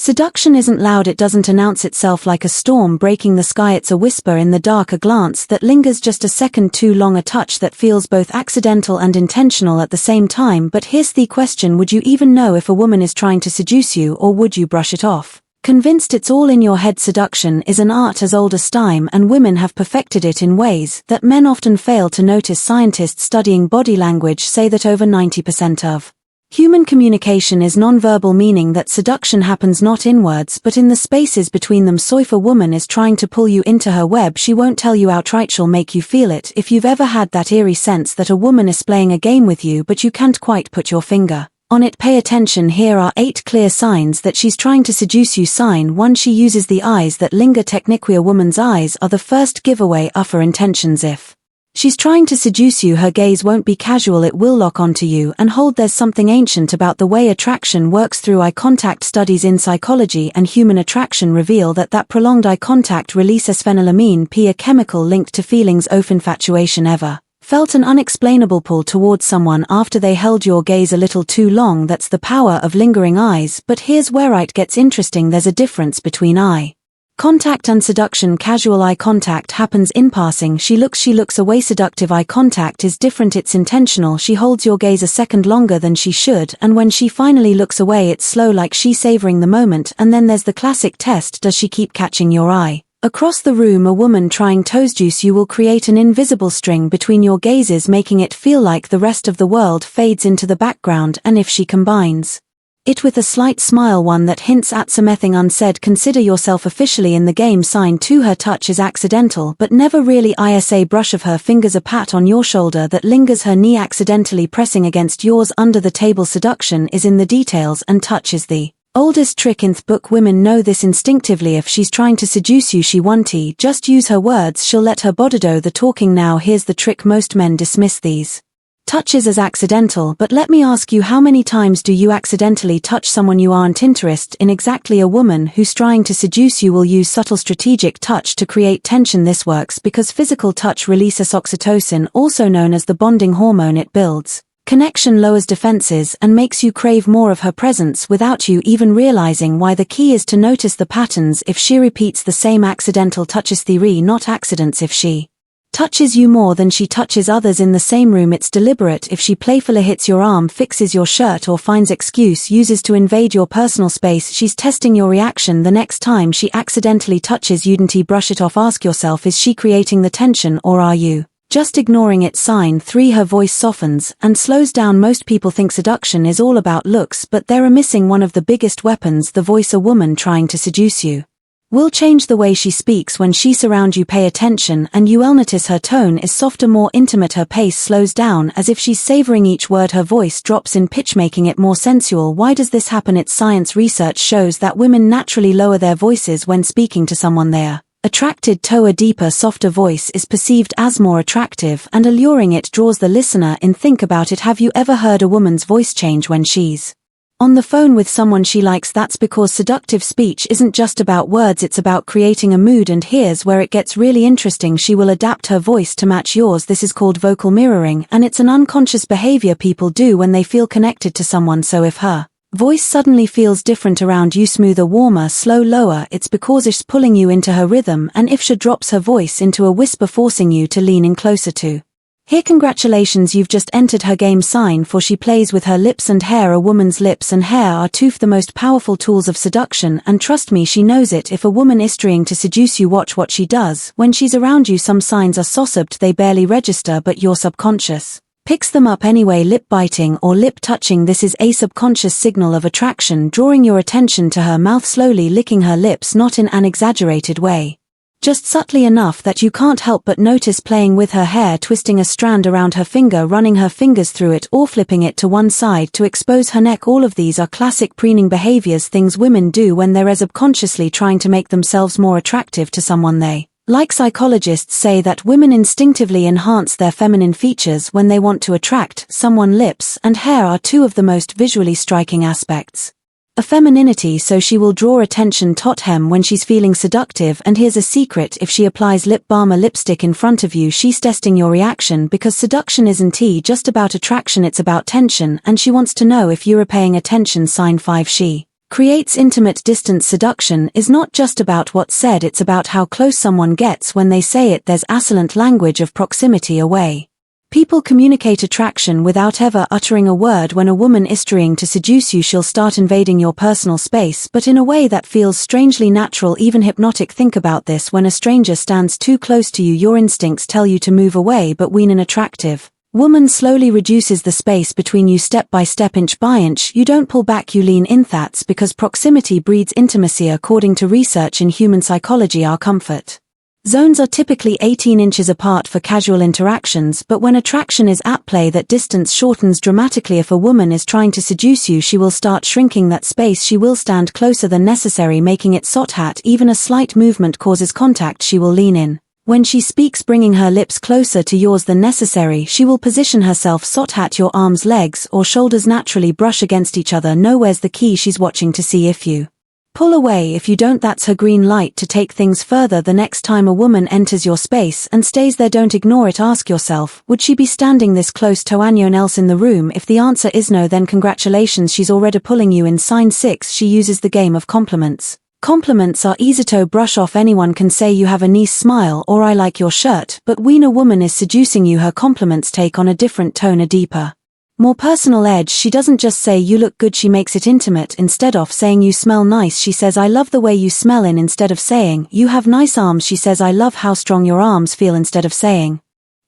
Seduction isn't loud, it doesn't announce itself like a storm breaking the sky, it's a whisper in the dark, a glance that lingers just a second too long, a touch that feels both accidental and intentional at the same time. But here's the question: would you even know if a woman is trying to seduce you, or would you brush it off, convinced it's all in your head? Seduction is an art as old as time, and women have perfected it in ways that men often fail to notice. Scientists studying body language say that over 90% of human communication is nonverbal, meaning that seduction happens not in words but in the spaces between them. So if a woman is trying to pull you into her web, she won't tell you outright, she'll make you feel it. If you've ever had that eerie sense that a woman is playing a game with you but you can't quite put your finger on it, pay attention. Here are 8 clear signs that she's trying to seduce you. Sign 1: she uses the eyes that linger. Technically, a woman's eyes are the first giveaway of her intentions. If she's trying to seduce you, her gaze won't be casual, it will lock onto you and hold. There's something ancient about the way attraction works through eye contact. Studies in psychology and human attraction reveal that prolonged eye contact releases phenylamine P, a chemical linked to feelings of infatuation. Ever felt an unexplainable pull towards someone after they held your gaze a little too long? That's the power of lingering eyes. But here's where it gets interesting: there's a difference between eye contact and seduction. Casual eye contact happens in passing. She looks away. Seductive eye contact is different, it's intentional. She holds your gaze a second longer than she should, and when she finally looks away, it's slow, like she's savoring the moment. And then there's the classic test: does she keep catching your eye? Across the room, a woman trying to seduce you will create an invisible string between your gazes, making it feel like the rest of the world fades into the background. And if she combines it with a slight smile, one that hints at something unsaid, consider yourself officially in the game. Sign 2: her touch is accidental but never really is. Brush of her fingers, a pat on your shoulder that lingers, her knee accidentally pressing against yours under the table. Seduction is in the details, and touch is the oldest trick in the book. Women know this instinctively. If she's trying to seduce you, she won't just use her words, she'll let her body do the talking. Now here's the trick: most men dismiss these touches as accidental, but let me ask you, how many times do you accidentally touch someone you aren't interested in? Exactly. A woman who's trying to seduce you will use subtle strategic touch to create tension. This works because physical touch releases oxytocin, also known as the bonding hormone. It builds connection, lowers defenses, and makes you crave more of her presence without you even realizing why. The key is to notice the patterns. If she repeats the same accidental touches, theory, not accidents. If she touches you more than she touches others in the same room, it's deliberate. If she playfully hits your arm, fixes your shirt, or finds excuse uses to invade your personal space, she's testing your reaction. The next time she accidentally touches you, don't brush it off. Ask yourself, is she creating the tension, or are you just ignoring it? Sign 3: her voice softens and slows down. Most people think seduction is all about looks, but they're missing one of the biggest weapons: the voice. A woman trying to seduce you will change the way she speaks when she's around you. Pay attention and you will notice her tone is softer, more intimate. Her pace slows down as if she's savoring each word. Her voice drops in pitch, making it more sensual. Why does this happen? It's science. Research shows that women naturally lower their voices when speaking to someone they are attracted to. A deeper, softer voice is perceived as more attractive and alluring. It draws the listener in. Think about it. Have you ever heard a woman's voice change when she's on the phone with someone she likes? That's because seductive speech isn't just about words, it's about creating a mood. And here's where it gets really interesting: she will adapt her voice to match yours. This is called vocal mirroring, and it's an unconscious behavior people do when they feel connected to someone. So if her voice suddenly feels different around you, smoother, warmer, slow, lower, it's because she's pulling you into her rhythm. And if she drops her voice into a whisper, forcing you to lean in closer to here, congratulations, you've just entered her game. Sign 4: she plays with her lips and hair. A woman's lips and hair are two of the most powerful tools of seduction, and trust me, she knows it. If a woman is trying to seduce you, watch what she does when she's around you. Some signs are so subtle they barely register, but your subconscious picks them up anyway. Lip biting or lip touching. This is a subconscious signal of attraction, drawing your attention to her mouth, slowly licking her lips, not in an exaggerated way, just subtly enough that you can't help but notice. Playing with her hair, twisting a strand around her finger, running her fingers through it, or flipping it to one side to expose her neck. All of these are classic preening behaviors, things women do when they're subconsciously trying to make themselves more attractive to someone they like. Psychologists say that women instinctively enhance their feminine features when they want to attract someone. Lips and hair are two of the most visually striking aspects of femininity, so she will draw attention to hem when she's feeling seductive. And here's a secret: if she applies lip balm or lipstick in front of you, she's testing your reaction, because seduction isn't just about attraction, it's about tension, and she wants to know if you're paying attention. Sign 5: she creates intimate distance. Seduction is not just about what's said, it's about how close someone gets when they say it. There's excellent language of proximity away. People communicate attraction without ever uttering a word. When a woman is trying to seduce you, she'll start invading your personal space, but in a way that feels strangely natural, even hypnotic. Think about this: when a stranger stands too close to you, your instincts tell you to move away, but when an attractive woman slowly reduces the space between you step by step, inch by inch, you don't pull back, you lean in. That's because proximity breeds intimacy. According to research in human psychology, our comfort zones are typically 18 inches apart for casual interactions, but when attraction is at play, that distance shortens dramatically. If a woman is trying to seduce you, she will start shrinking that space. She will stand closer than necessary, making it so that even a slight movement causes contact. She will lean in. When she speaks, bringing her lips closer to yours than necessary, she will position herself so that your arms, legs, or shoulders naturally brush against each other. Know where's the key. She's watching to see if you pull away. If you don't, that's her green light to take things further. The next time a woman enters your space and stays there, don't ignore it. Ask yourself, would she be standing this close to anyone else in the room? If the answer is no, then congratulations, she's already pulling you in. Sign 6. She uses the game of compliments. Compliments are easy to brush off. Anyone can say you have a nice smile or I like your shirt, but when a woman is seducing you, her compliments take on a different tone, a deeper, more personal edge. She doesn't just say you look good, she makes it intimate. Instead of saying you smell nice, she says I love the way you smell. And instead of saying you have nice arms, she says I love how strong your arms feel. Instead of saying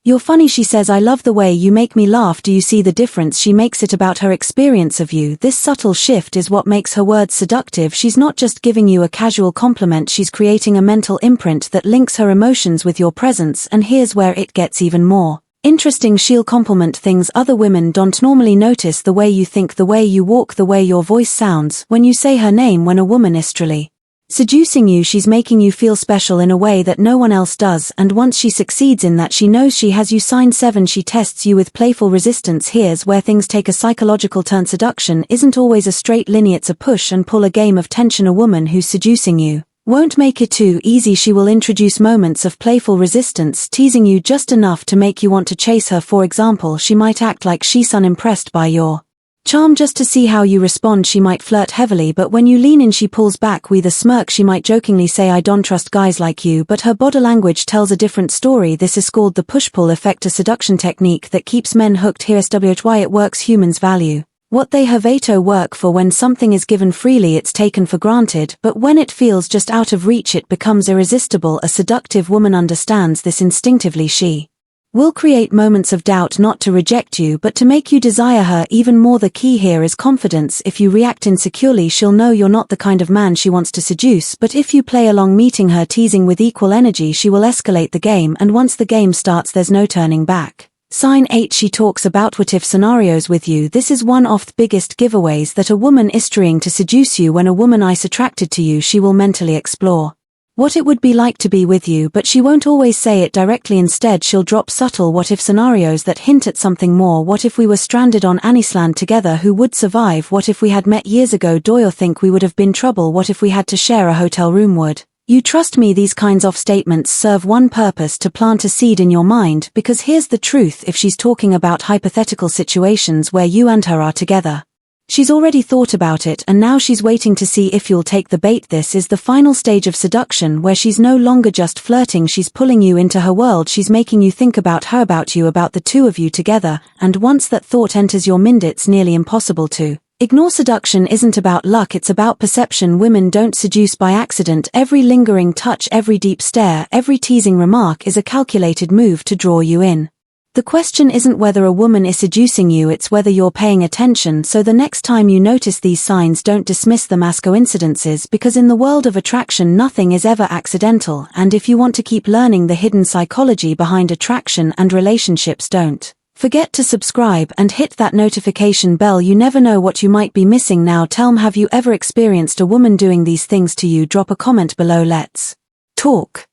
you're funny, she says I love the way you make me laugh. Do you see the difference? She makes it about her experience of you. This subtle shift is what makes her words seductive. She's not just giving you a casual compliment, she's creating a mental imprint that links her emotions with your presence. And here's where it gets even more interesting. She'll compliment things other women don't normally notice: the way you think, the way you walk, the way your voice sounds when you say her name. When a woman is truly seducing you, she's making you feel special in a way that no one else does, and once she succeeds in that, she knows she has you. Sign 7. She tests you with playful resistance. Here's where things take a psychological turn. Seduction isn't always a straight linear, it's a push and pull, a game of tension. A woman who's seducing you won't make it too easy. She will introduce moments of playful resistance, teasing you just enough to make you want to chase her. For example, she might act like she's unimpressed by your charm just to see how you respond. She might flirt heavily, but when you lean in, she pulls back with a smirk. She might jokingly say I don't trust guys like you, but her body language tells a different story. This is called the push-pull effect, a seduction technique that keeps men hooked. Here's why it works. Humans value what they have to work for. When something is given freely, it's taken for granted, but when it feels just out of reach, it becomes irresistible. A seductive woman understands this instinctively. She will create moments of doubt, not to reject you, but to make you desire her even more. The key here is confidence. If you react insecurely, she'll know you're not the kind of man she wants to seduce, but if you play along, meeting her teasing with equal energy, she will escalate the game, and once the game starts, there's no turning back. Sign 8. She talks about what if scenarios with you. This is one of the biggest giveaways that a woman is trying to seduce you. When a woman is attracted to you, she will mentally explore what it would be like to be with you, but she won't always say it directly. Instead, she'll drop subtle what if scenarios that hint at something more. What if we were stranded on Island together? Who would survive? What if we had met years ago? Do you think we would have been trouble? What if we had to share a hotel room? Would you trust me? These kinds of statements serve one purpose: to plant a seed in your mind, because here's the truth: if she's talking about hypothetical situations where you and her are together, she's already thought about it, and now she's waiting to see if you'll take the bait. This is the final stage of seduction, where she's no longer just flirting, she's pulling you into her world. She's making you think about her, about you, about the two of you together, and once that thought enters your mind, it's nearly impossible to ignore. Seduction isn't about luck, it's about perception. Women don't seduce by accident. Every lingering touch, every deep stare, every teasing remark is a calculated move to draw you in. The question isn't whether a woman is seducing you, it's whether you're paying attention. So the next time you notice these signs, don't dismiss them as coincidences, because in the world of attraction nothing is ever accidental. And if you want to keep learning the hidden psychology behind attraction and relationships, don't forget to subscribe and hit that notification bell. You never know what you might be missing. Now tell me, have you ever experienced a woman doing these things to you? Drop a comment below, let's talk.